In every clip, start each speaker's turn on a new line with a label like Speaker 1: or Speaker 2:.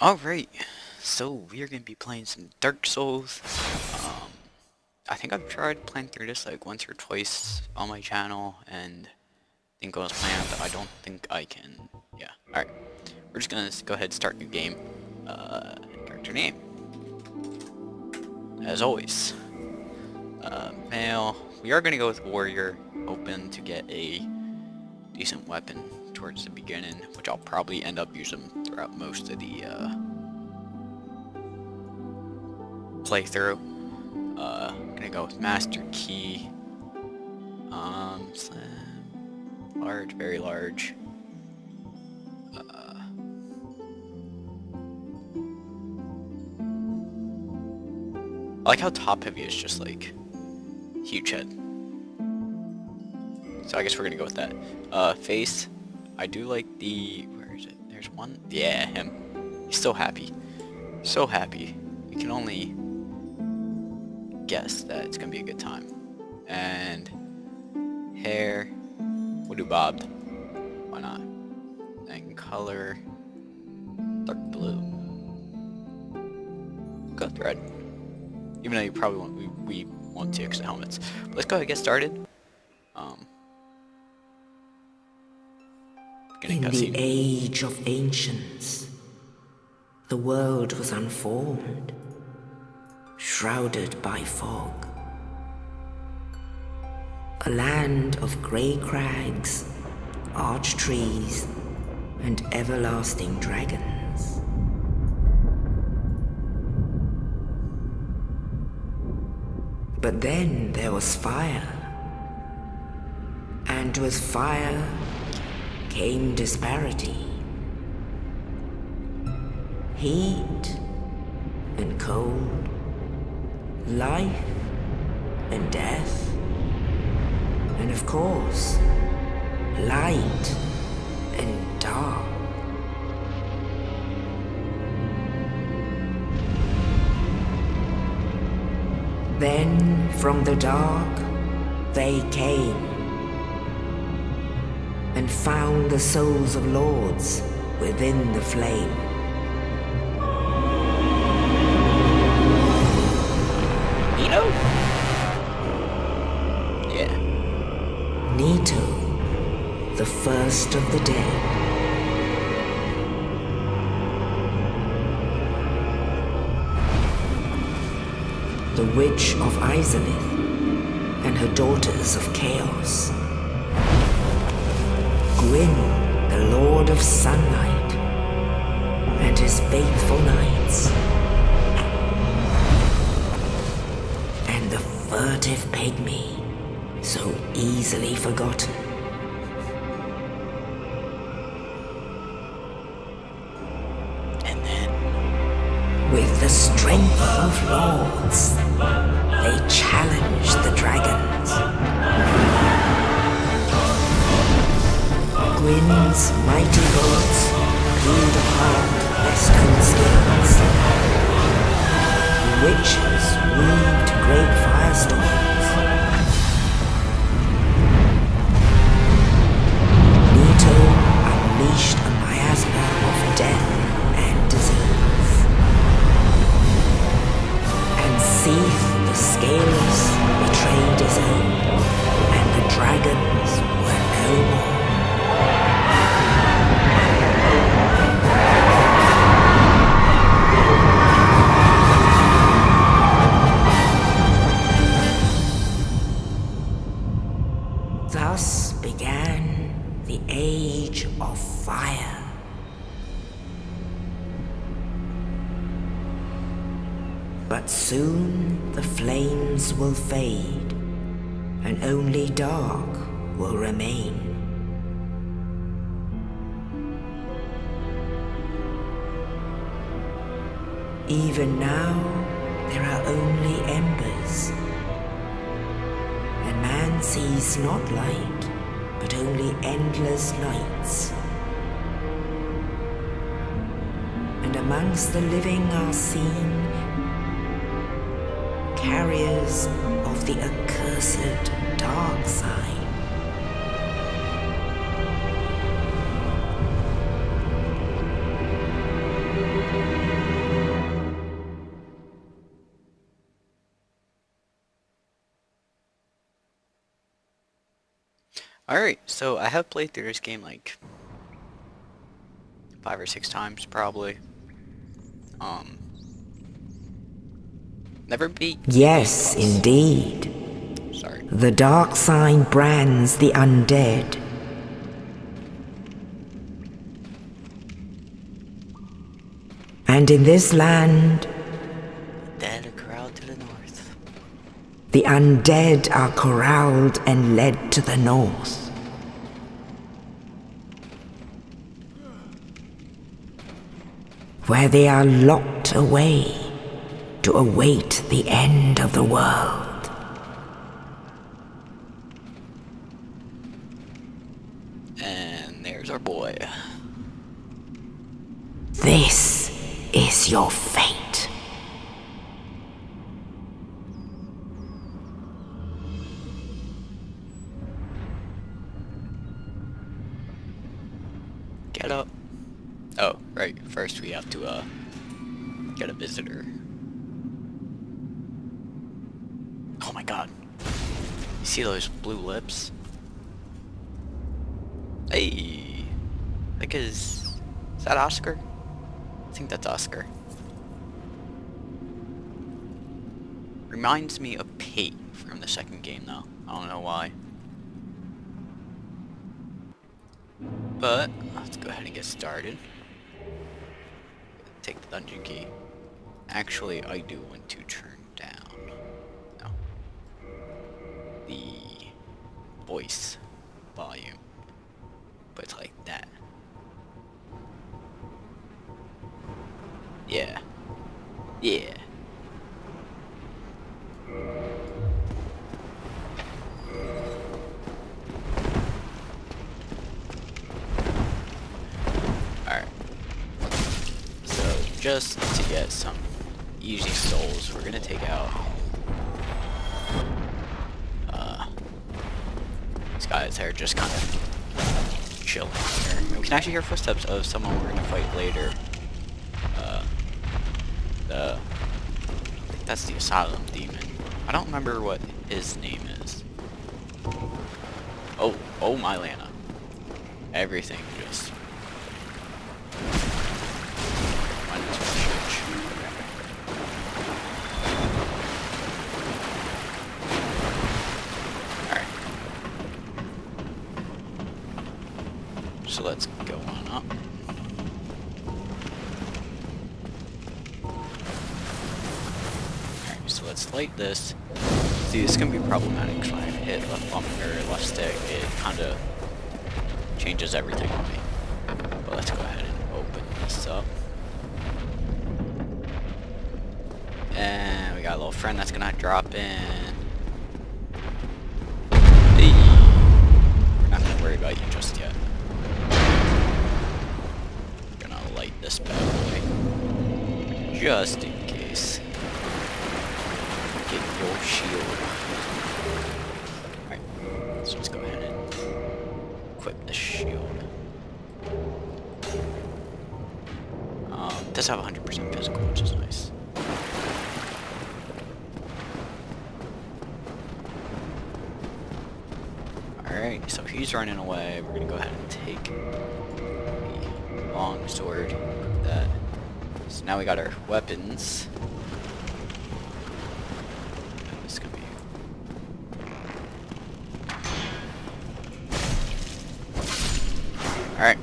Speaker 1: Alright, so we are going to be playing some Dark Souls. I think I've tried playing through this like once or twice on my channel, and I think it was planned, but I don't think I can. Yeah, alright. We're just going to go ahead and start new game. Character name. As always. Male. We are going to go with Warrior, hoping to get a decent weapon towards the beginning, which I'll probably end up using throughout most of the playthrough. Gonna go with Master Key. Slim, large, very large. I like how top heavy is just like huge head. So I guess we're gonna go with that. Face. I do like the, where is it? There's one. Yeah, him. He's so happy. So happy. We can only guess that it's gonna be a good time. And hair. We'll do bobbed. Why not? And color. Dark blue. Go with red. Even though you probably won't, we won't see extra helmets. But let's go ahead and get started.
Speaker 2: In the age of ancients, the world was unformed, shrouded by fog. A land of grey crags, arch trees, and everlasting dragons. But then there was fire, and with fire came disparity. Heat and cold, life and death, and of course, light and dark. Then from the dark they came and found the souls of lords within the flame.
Speaker 1: Nito? Yeah.
Speaker 2: Nito, the first of the dead. The Witch of Izalith and her daughters of Chaos. Gwyn, the Lord of Sunlight, and his faithful knights. And the furtive pygmy, so easily forgotten.
Speaker 1: And then,
Speaker 2: with the strength of lords, they challenged the dragons. Gwyn's mighty bullets peeled apart their stone skins. The witches weaved great firestorms. Nito unleashed a miasma of death and disease. And Seath, the Scaleless, betrayed his own, and the dragons were no more. Thus began the Age of Fire. But soon the flames will fade, and only dark will remain. Even now, there are only embers. And man sees not light, but only endless nights. And amongst the living are seen carriers of the accursed dark side.
Speaker 1: Alright, so I have played through this game like 5 or 6 times probably. Never beat
Speaker 2: Yes,
Speaker 1: any boss.
Speaker 2: indeed.
Speaker 1: Sorry.
Speaker 2: The dark sign brands the undead. And in this land,
Speaker 1: Dead a crowd to the north.
Speaker 2: the undead are corralled and led to the north. Where they are locked away to await the end of the world.
Speaker 1: And there's our boy.
Speaker 2: This is your fate.
Speaker 1: Get up. Oh, right. First we have to, get a visitor. Oh my god. You see those blue lips? Hey! I think is that Oscar? I think that's Oscar. Reminds me of Pate from the second game though. I don't know why. But, let's go ahead and get started. Take the dungeon key. Actually, I do want to turn down the voice volume. But it's like that. Yeah. Yeah. Alright. So, just to get some easy souls, we're gonna take out these guys that are just kind of chilling here. And we can actually hear footsteps of someone we're gonna fight later. I think that's the Asylum Demon. I don't remember what his name is. Oh my Lana. Everything just went into a church. Alright. So let's go on up. So let's light this. See, this is gonna be problematic because when I hit left bump or left stick, it kind of changes everything on me. But let's go ahead and open this up. And we got a little friend that's gonna drop in. Hey. We're not gonna worry about you just yet. Gonna light this bad boy. Just in case. Get your shield. Alright, so let's go ahead and equip the shield. It does have 100% physical, which is nice. Alright, so he's running away. We're gonna go ahead and take the long sword. That. So now we got our weapons. Alright.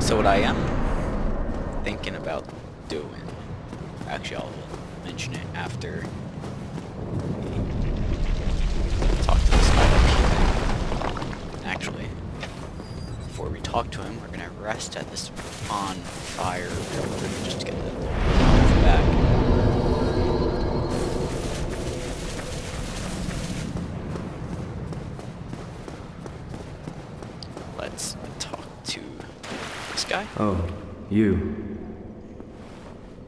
Speaker 1: So what I am thinking about doing, actually I'll mention it after we talk to this guy up here. Actually, before we talk to him, we're gonna rest at this bonfire real quick just to get the knowledge back. Let's talk to this guy.
Speaker 3: Oh, you.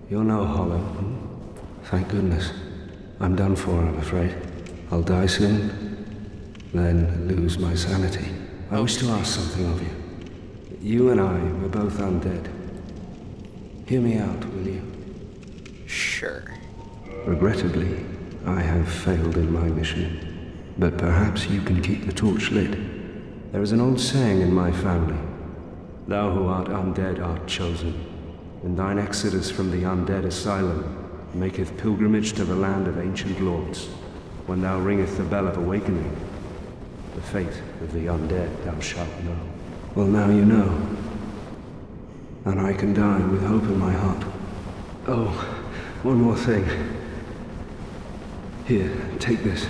Speaker 3: You're no hollow. Hmm? Thank goodness. I'm done for, I'm afraid. I'll die soon, then lose my sanity. I wish to ask something of you. You and I, we're both undead. Hear me out, will you?
Speaker 1: Sure.
Speaker 3: Regrettably, I have failed in my mission. but perhaps you can keep the torch lit. There is an old saying in my family. Thou who art undead art chosen, and thine exodus from the undead asylum maketh pilgrimage to the land of ancient lords. When thou ringeth the bell of awakening, the fate of the undead thou shalt know. Well, now you know. And I can die with hope in my heart. Oh, one more thing. Here, take this.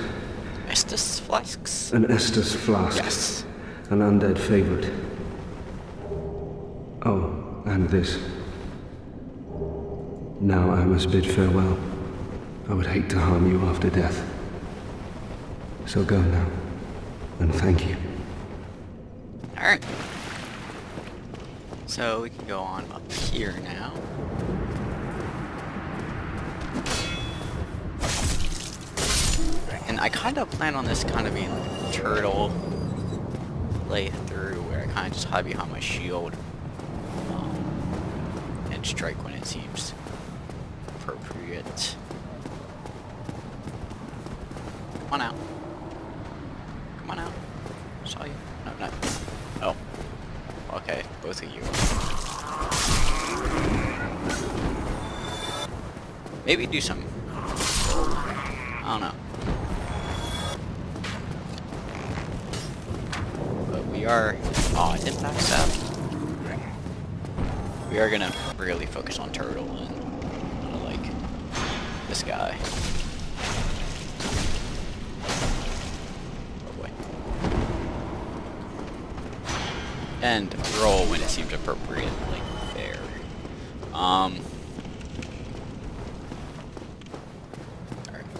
Speaker 1: Estus flasks?
Speaker 3: An Estus flask.
Speaker 1: Yes.
Speaker 3: An undead favorite. Oh, and this. Now I must bid farewell. I would hate to harm you after death. So go now, and thank you.
Speaker 1: Alright. So we can go on up here now. And I kind of plan on this kind of being like a turtle playthrough where I kind of just hide behind my shield and strike when it seems appropriate. Come on out. Come on out. Saw you. No, no. Oh. Okay, both of you. Maybe do some... I don't know. But we are... Oh, I didn't backstab. We are gonna really focus on Turtle and like this guy. Oh boy. And roll when it seems appropriate, like there. Alright,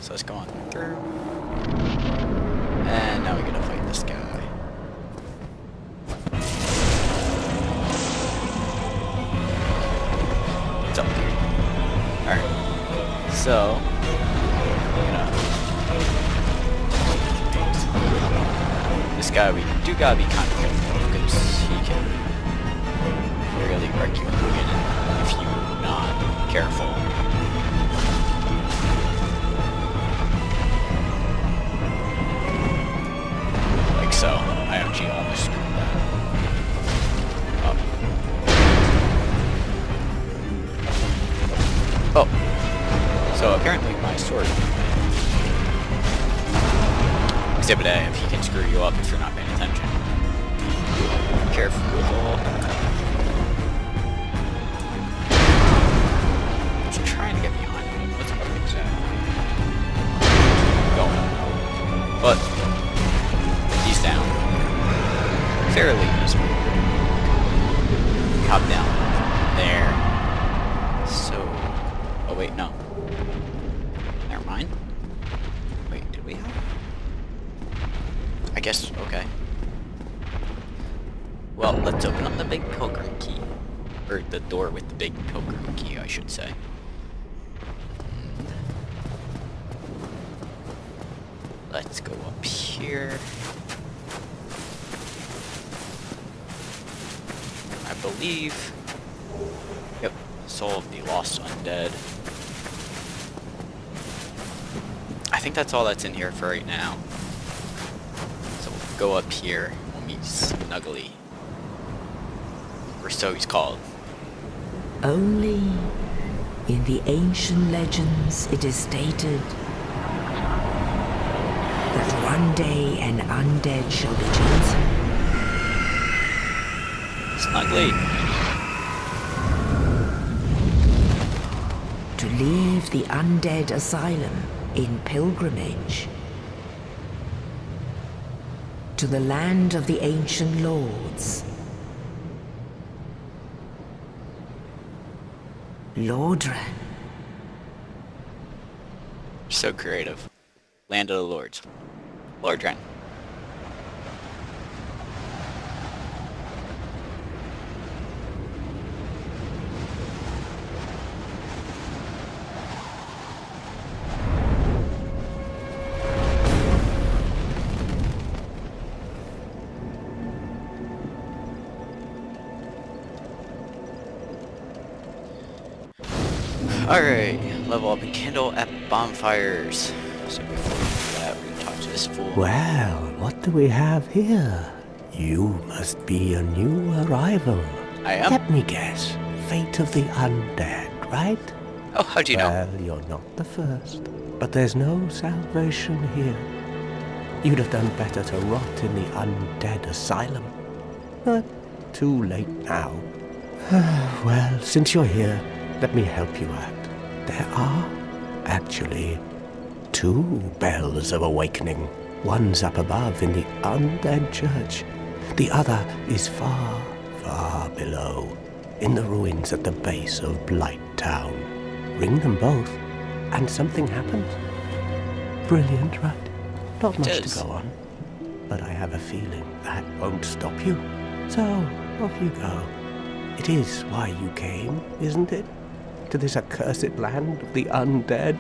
Speaker 1: so let's go on through. And now we're gonna fight this guy. What's up, dude? Alright. So, this guy we do gotta be kind of careful because he can really wreck you in the beginning if you're not careful. Like so. I actually almost screwed that up. Oh. So apparently my sword Exhibit A, if he can screw you up if you're not paying attention. Careful. He's trying to get behind me. What's up exactly? Going. But he's down. Fairly easy. Hop down. There. So... Oh wait, no. Never mind. Wait, did we have... I guess, okay. Well, let's open up the big pilgrim key. Or the door with the big pilgrim key, I should say. Let's go up here. I believe... Yep, Soul of the Lost Undead. I think that's all that's in here for right now. So we'll go up here. We'll meet Snuggly. Or so he's called.
Speaker 2: Only in the ancient legends it is stated that one day an undead shall be chosen.
Speaker 1: Snuggly.
Speaker 2: To leave the undead asylum in pilgrimage to the land of the ancient lords. Lordran.
Speaker 1: So creative. Land of the Lords. Lordran. Alright, level up and kindle at bonfires. So before we do that, we're gonna talk to this fool.
Speaker 2: Well, what do we have here? You must be a new arrival.
Speaker 1: I am?
Speaker 2: Let me guess. Fate of the undead, right?
Speaker 1: Oh, how'd you know?
Speaker 2: Well, you're not the first. But there's no salvation here. You'd have done better to rot in the undead asylum. But too late now. Well, since you're here, let me help you out. There are, actually, 2 bells of awakening. One's up above in the undead church. The other is far, far below, in the ruins at the base of Blight Town. Ring them both, and something happens. Brilliant, right? Not much to go on. But I have a feeling that won't stop you. So, off you go. It is why you came, isn't it? To this accursed land of the undead?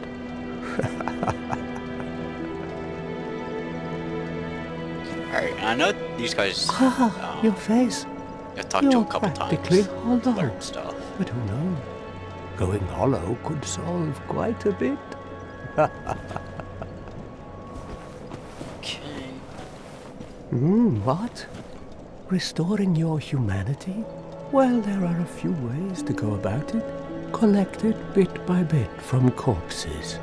Speaker 1: Alright, I know these guys
Speaker 2: Your face.
Speaker 1: I've talked to
Speaker 2: You're
Speaker 1: a couple
Speaker 2: practically
Speaker 1: times.
Speaker 2: hollow.
Speaker 1: Learned stuff.
Speaker 2: But who knows? Going hollow could solve quite a bit.
Speaker 1: Okay.
Speaker 2: What? Restoring your humanity? Well, there are a few ways to go about it. Collect it bit by bit from corpses.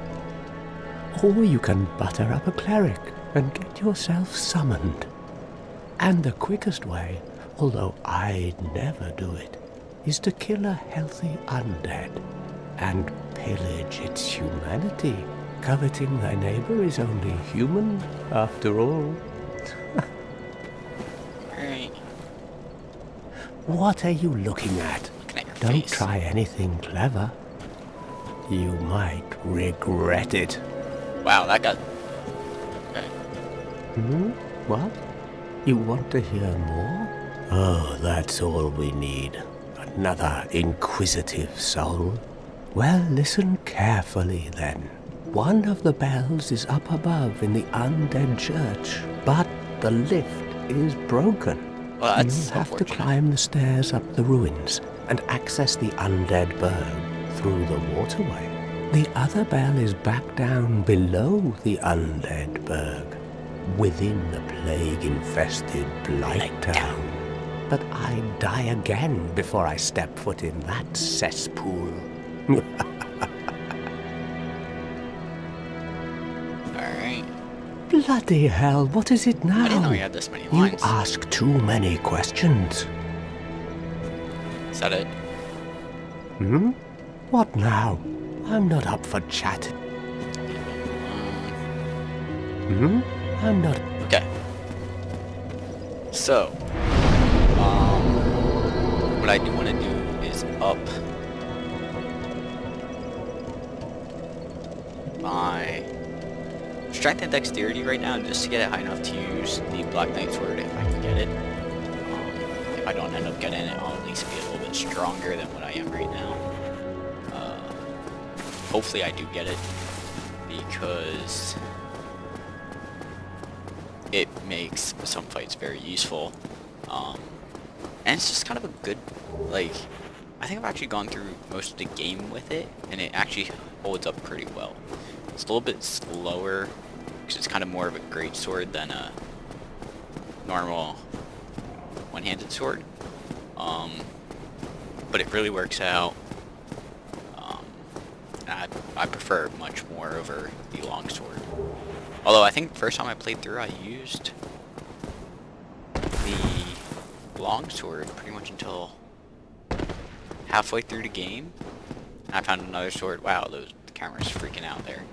Speaker 2: Or you can butter up a cleric and get yourself summoned. And the quickest way, although I'd never do it, is to kill a healthy undead and pillage its humanity. Coveting thy neighbor is only human, after all.
Speaker 1: Alright.
Speaker 2: What are you looking at?
Speaker 1: Looking at your
Speaker 2: Don't
Speaker 1: face.
Speaker 2: try anything clever. You might regret it.
Speaker 1: Wow, that got... Okay.
Speaker 2: What? You want to hear more? Oh, that's all we need. Another inquisitive soul. Well, listen carefully then. One of the bells is up above in the undead church, but the lift is broken.
Speaker 1: Well, that's
Speaker 2: You'll have to
Speaker 1: unfortunate.
Speaker 2: climb the stairs up the ruins and access the undead burg through the waterway. The other bell is back down below the undead burg, within the plague-infested Blight Town. But I'd die again before I step foot in that cesspool.
Speaker 1: Alright.
Speaker 2: Bloody hell, what is it now?
Speaker 1: I didn't know you had this many
Speaker 2: You
Speaker 1: lines.
Speaker 2: ask too many questions.
Speaker 1: Is that it?
Speaker 2: What now? I'm not up for chat. I'm not...
Speaker 1: Okay. So, what I do want to do is up my strength and dexterity right now, just to get it high enough to use the Black Knight Sword if I can get it. If I don't end up getting it, I'll at least be a little bit stronger than what I am right now. Hopefully I do get it, because it makes some fights very useful. And it's just kind of a good, like, I think I've actually gone through most of the game with it, and it actually holds up pretty well. It's a little bit slower, because it's kind of more of a great sword than a normal one-handed sword. But it really works out. I prefer it much more over the longsword. Although I think the first time I played through, I used the longsword pretty much until halfway through the game. And I found another sword. Wow, the camera's freaking out there.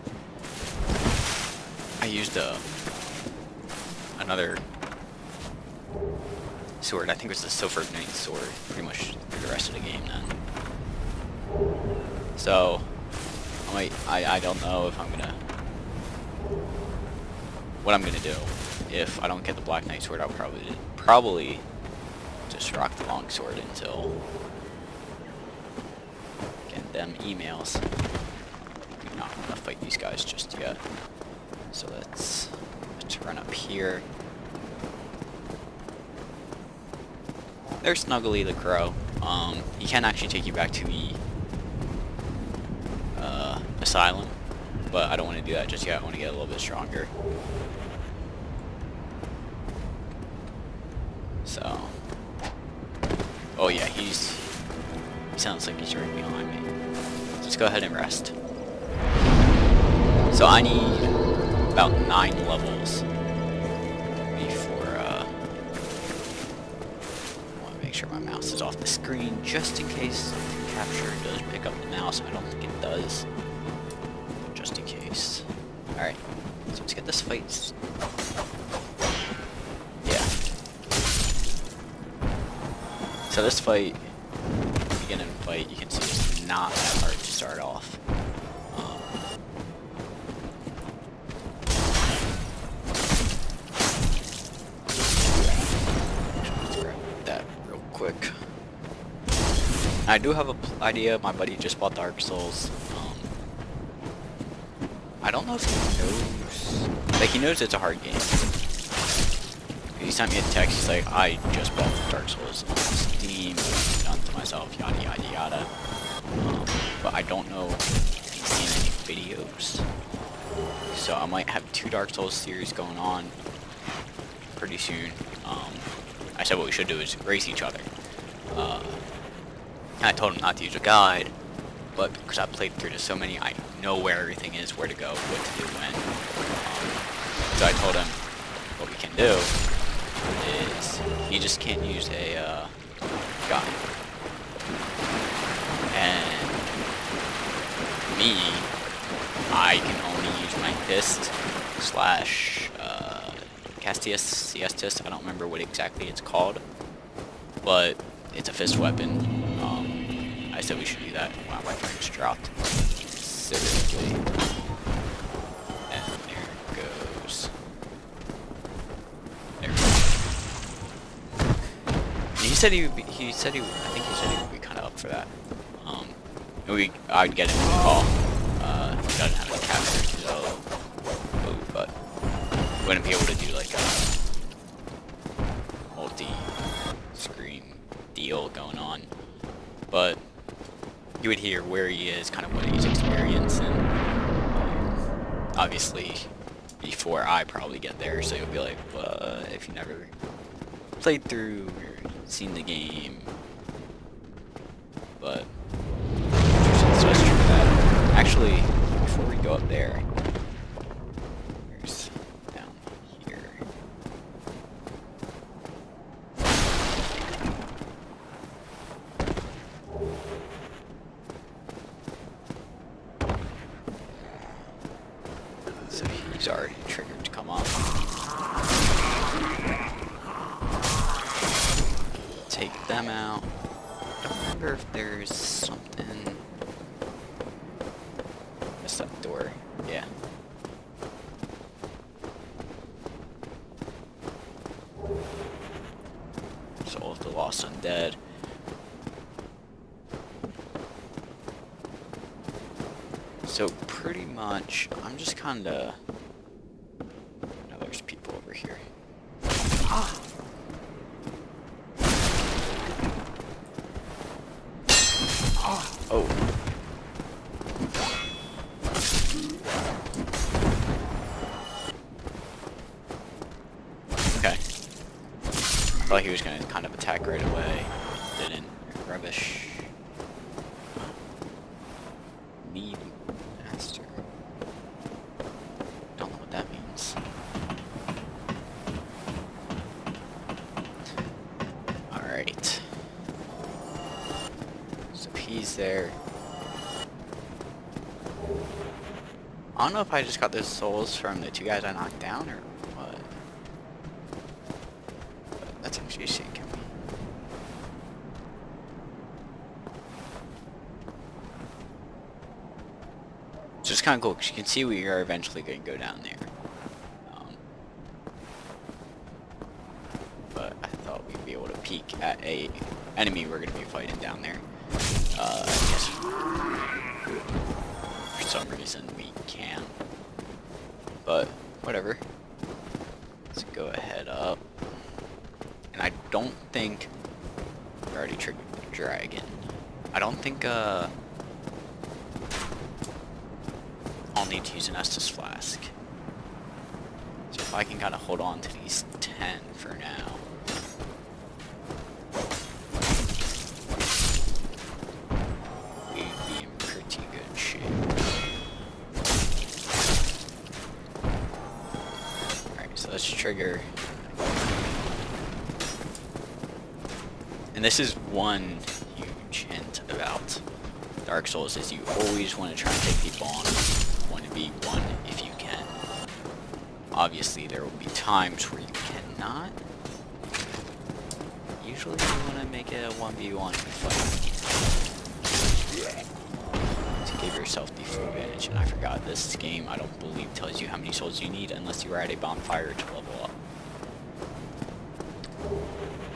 Speaker 1: I used another sword. I think it was the Silver Knight sword pretty much through the rest of the game then. So I don't know if I'm gonna... what I'm gonna do. If I don't get the Black Knight Sword, I'll probably just rock the longsword until getting them emails. I'm not gonna fight these guys just yet. So let's run up here. There's Snuggly the Crow. He can actually take you back to the asylum, but I don't want to do that just yet. I want to get a little bit stronger. So. Oh yeah, he sounds like he's right behind me. Let's go ahead and rest. So I need about 9 levels before, I want to make sure my mouse is off the screen just in case capture does pick up the mouse. I don't think it does, but just in case. Alright, so let's get this fight. Yeah. So this fight, beginning of the fight, you can see it's not that hard to start off. Let's grab that real quick. I do have an idea. My buddy just bought Dark Souls. I don't know if he knows. Like, he knows it's a hard game. He sent me a text. He's like, I just bought Dark Souls on Steam. Done to myself, yada yada yada. But I don't know if he's seen any videos. So I might have 2 Dark Souls series going on pretty soon. I said what we should do is race each other. I told him not to use a guide, but because I played through to so many, I know where everything is, where to go, what to do, when. So I told him what we can do is he just can't use a guide. And me, I can only use my fist slash Castius, I don't remember what exactly it's called, but it's a fist weapon. I said we should do that. Wow, my frame just dropped. Seriously. And there it goes. There we go. He said he would be, I think he said he would be kind of up for that. I'd get him in the call. He doesn't have the capture, so, but wouldn't be able to do like a multi-screen deal going on. But you would hear where he is, kind of what he's experiencing. Obviously, before I probably get there, so you'll be like, if you never played through or seen the game. But so let's try that. Actually, before we go up there, there's down here. So he's already triggered to come up. Take them out. I don't remember if there's something. Missed that door. Yeah. Soul of the Lost Undead. So pretty much, I'm just kinda. Now there's people over here. Oh. Okay. Thought he was gonna kind of attack right away. Didn't. Rubbish. Need master. Don't know what that means. Alright. So he's there. I don't know if I just got those souls from the 2 guys I knocked down or what. But that's interesting. So it's kind of cool because you can see we are eventually going to go down there. But I thought we'd be able to peek at a enemy we're going to be fighting down there. I guess for some reason we can. But whatever. Let's go ahead up. And I don't think we already triggered the dragon. I don't think I'll need to use an Estus flask. So if I can kind of hold on to these 10 for now. this trigger. And this is one huge hint about Dark Souls, is you always want to try and take people on 1v1 if you can. Obviously there will be times where you cannot. Usually you want to make it a 1v1 fight to give yourself the full advantage. And I forgot, this game I don't believe tells you how many souls you need unless you are at a bonfire to level up.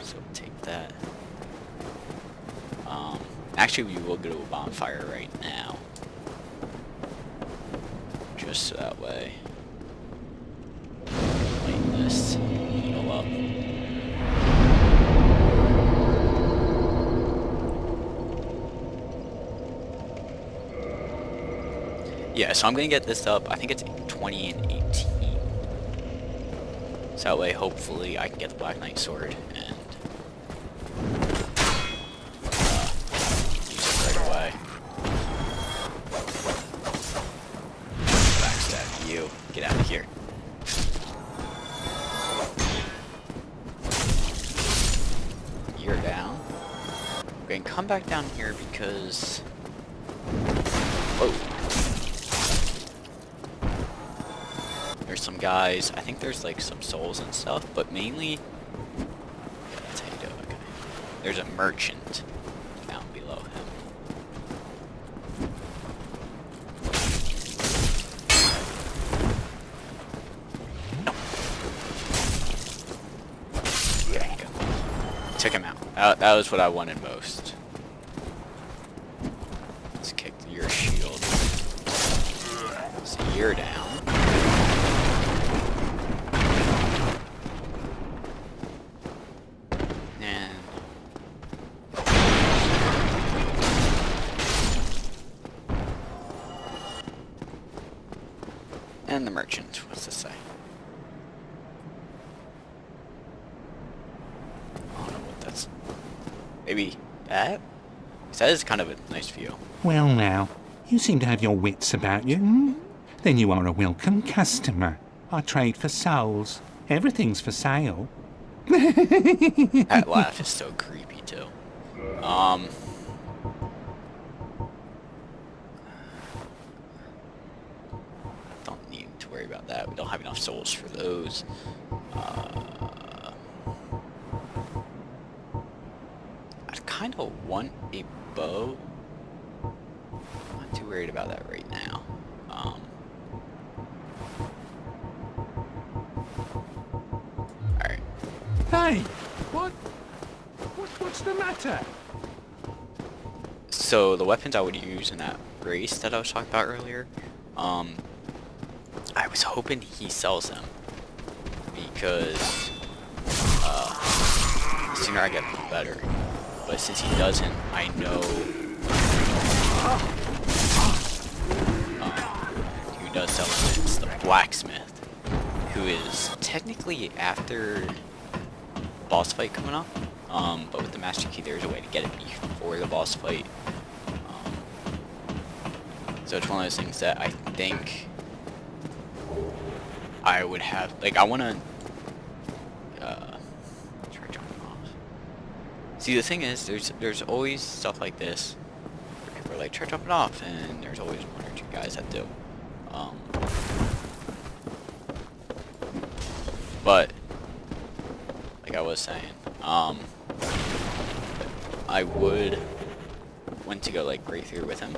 Speaker 1: So take that. Actually, we will go to a bonfire right now. Just so that way. Light this. Heal up. Yeah, so I'm gonna get this up. I think it's 20 and 18. So that way, hopefully, I can get the Black Knight sword and get out of here. You're down. Okay, and come back down here because... Whoa. There's some guys. I think there's like some souls and stuff, but mainly... Yeah, that's how you do it. Okay. There's a merchant down below him. Took him out. That was what I wanted most. Let's kick your shield. So you're down. And the merchant. What's this say? Maybe that? 'Cause that is kind of a nice view.
Speaker 4: Well now, you seem to have your wits about you. Hmm? Then you are a welcome customer. I trade for souls. Everything's for sale.
Speaker 1: That laugh is so creepy too. Don't need to worry about that. We don't have enough souls for those. I kind of want a bow. I'm not too worried about that right now. Alright.
Speaker 4: Hey! What's the matter?
Speaker 1: So the weapons I would use in that race that I was talking about earlier, I was hoping he sells them. Because the sooner I get them, the better. But since he doesn't, I know who does sell them. It's the blacksmith, who is technically after boss fight coming up. But with the master key, there's a way to get it before the boss fight. So it's one of those things that I think I would have. Like, I want to. See, the thing is, there's always stuff like this where people are like, try jumping off, and there's always one or two guys that do. But like I was saying, I would want to go like right through with him,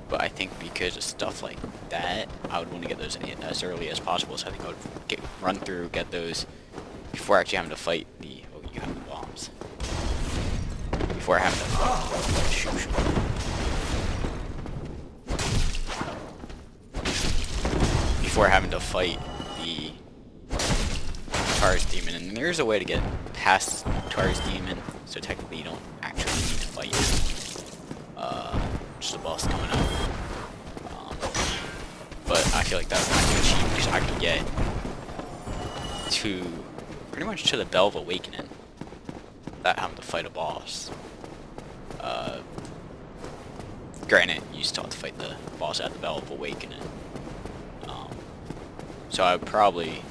Speaker 1: but I think because of stuff like that, I would want to get those as early as possible. So I think I would run through, get those before actually having to fight the. Oh, you have the bombs. Before having to shoot. Before having to fight the Taurus demon, and there's a way to get past Taurus demon, so technically you don't actually need to fight just a boss coming up. But I feel like that's not too cheap because I can get to pretty much to the Bell of Awakening without having to fight a boss. Granted, you still have to fight the boss at the Bell of Awakening. So I would probably